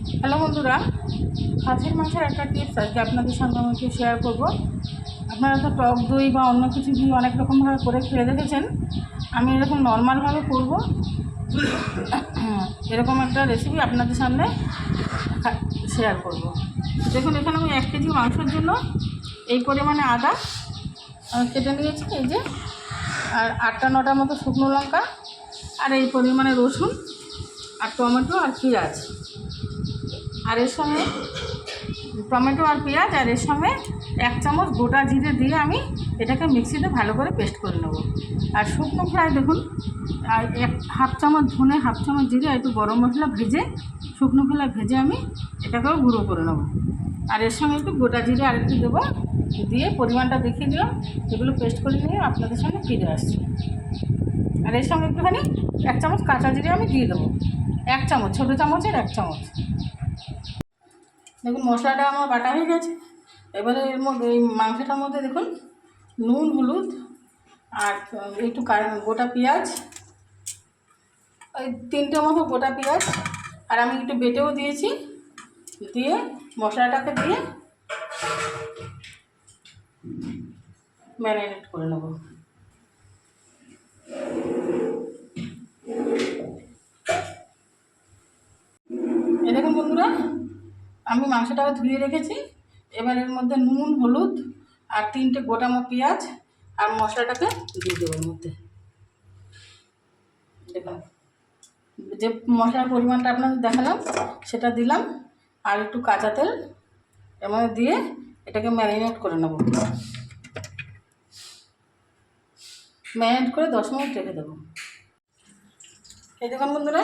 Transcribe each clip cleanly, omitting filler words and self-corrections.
Hello বন্ধুরা, খাসির মাংসের একটা টিপস আজকে আপনাদের সঙ্গে আমাকে শেয়ার করব। আপনারা তো টক দই বা অন্য কিছু দিয়ে অনেক রকমভাবে করে খেয়ে দেখেছেন। আমি এরকম নর্মালভাবে করব, এরকম একটা রেসিপি আপনাদের সামনে শেয়ার করব। দেখুন, এখানে আমি 1 কেজি মাংসের জন্য এই পরিমাণে আদা কেটে নিয়েছি, এই যে, আর 8টা-9টার মতো শুকনো লঙ্কা, আর এই পরিমাণে রসুন আর টমেটো আর পেঁয়াজ, আর এর সঙ্গে টমেটো আর পেঁয়াজ, আর এর সঙ্গে 1 চামচ গোটা জিরে দিয়ে আমি এটাকে মিক্সিতে ভালো করে পেস্ট করে নেব। আর শুকনো ফ্রাই দেখুন, আর হাফ চামচ ধনে, হাফ চামচ জিরে, একটু গরম মশলা ভেজে, শুকনো ফ্রাই ভেজে আমি এটাকেও গুঁড়ো করে নেব। আর এর সঙ্গে একটু গোটা জিরে আর একটু দেবো, দিয়ে পরিমাণটা দেখিয়ে দিলাম। এগুলো পেস্ট করে নিয়ে আপনাদের সঙ্গে ফিরে আসছি। আর এর সঙ্গে একটুখানি 1 চামচ কাঁচা জিরে আমি দিয়ে দেবো, 1 চামচ, ছোটো চামচের 1 চামচ। দেখুন, মশলাটা আমার বাটা হয়ে গেছে। এবারে এর মধ্যে, এই মাংসটার মধ্যে দেখুন, নুন, হলুদ আর একটু গোটা পেঁয়াজ, ওই 3টে মতো গোটা পেঁয়াজ, আর আমি একটু বেটেও দিয়েছি, দিয়ে মশলাটাকে দিয়ে ম্যারিনেট করে নেব। এই দেখুন বন্ধুরা, আমি মাংসটাকে ধুয়ে রেখেছি। এবার এর মধ্যে নুন, হলুদ আর 3টে গোটা পেঁয়াজ আর মশলাটাকে দিয়ে দেবো এর মধ্যে। দেখুন, যে মশলার পরিমাণটা আপনাদের দেখালাম সেটা দিলাম, আর একটু কাঁচা তেল এর মধ্যে দিয়ে এটাকে ম্যারিনেট করে নেব। ম্যারিনেট করে 10 মিনিট রেখে দেবো। এই দেখুন বন্ধুরা,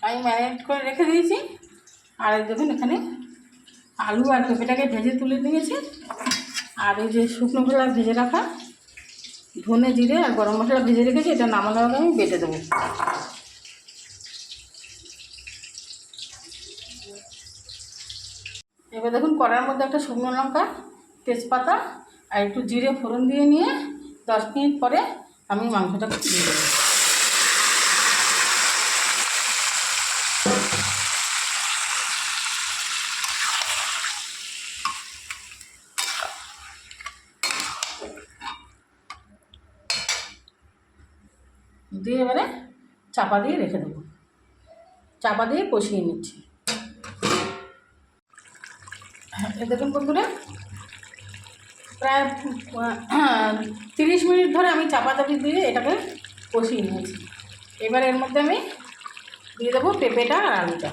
আমি ম্যারিনেট করে রেখে দিয়েছি। আর দেখুন, এখানে আলু আর পেঁপেটাকে ভেজে তুলে নিয়েছি, আর এই যে শুকনো খোলা ভেজে রাখা ধনে, জিরে আর গরম মশলা ভেজে রেখেছি, এটা নামানোর আগে আমি বেটে দেবো। এবার দেখুন, কড়ার মধ্যে একটা শুকনো লঙ্কা, তেজপাতা আর একটু জিরে ফোড়ন দিয়ে নিয়ে 10 মিনিট পরে আমি মাংসটা দিয়ে দেবো। দিয়ে এবারে চাপা দিয়ে রেখে দেবো, চাপা দিয়ে কষিয়ে নিচ্ছি। দেখুন বন্ধুরা, প্রায় 30 মিনিট ধরে আমি চাপাচাপি দিয়ে এটাকে কষিয়ে নিয়েছি। এবার এর মধ্যে আমি দিয়ে দেবো পেঁপেটা আর আলুটা।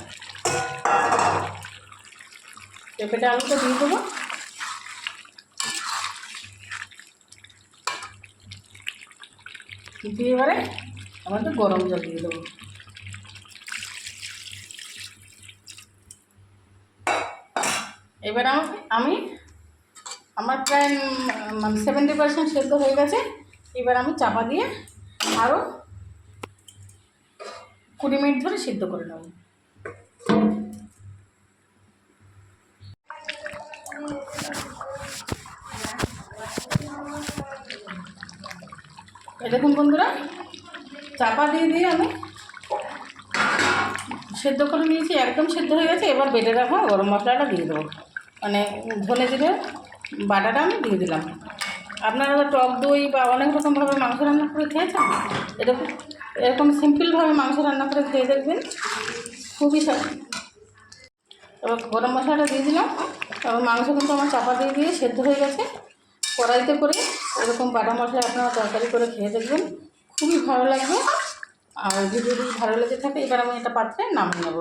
পেঁপেটা আলুটা দিয়ে দেবো, দিয়ে এবারে আমাদের গরম জল দিয়ে দেবো। এবার আমার প্রায় 70% সেদ্ধ হয়ে গেছে। এবার আমি চাপা দিয়ে আরও 20 মিনিট ধরে সিদ্ধ করে নেব। দেখুন বন্ধুরা, চাপা দিয়ে দিয়ে আমি সেদ্ধ করে নিয়েছি, একদম সেদ্ধ হয়ে গেছে। এবার বেটে রাখা গরম মশলাটা দিয়ে দেবো, মানে ধনে জিরে বাটাটা আমি দিয়ে দিলাম। আপনারা তো টক দই বা অনেক রকমভাবে মাংস রান্না করে খেয়েছেন, এরকম সিম্পলভাবে মাংস রান্না করে খেয়ে দেখবেন, খুবই স্বাদ। এবার গরম মশলাটা দিয়ে দিলাম। এবার মাংস কিন্তু আমার চাপা দিয়ে দিয়ে সেদ্ধ হয়ে গেছে। কড়াইতে করে এরকম বাটা মশলা আপনারা তরকারি করে খেয়ে দেখবেন, খুবই ভালো লাগবে। আর ভিডিও যদি ভালো লেগে থাকে, এবার আমি এটা পাত্রে নামিয়ে নেব।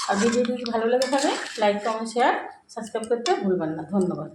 আর ভিডিও যদি ভালো লেগে থাকে, লাইক, কমেন্ট, শেয়ার, সাবস্ক্রাইব করতে ভুলবেন না। ধন্যবাদ।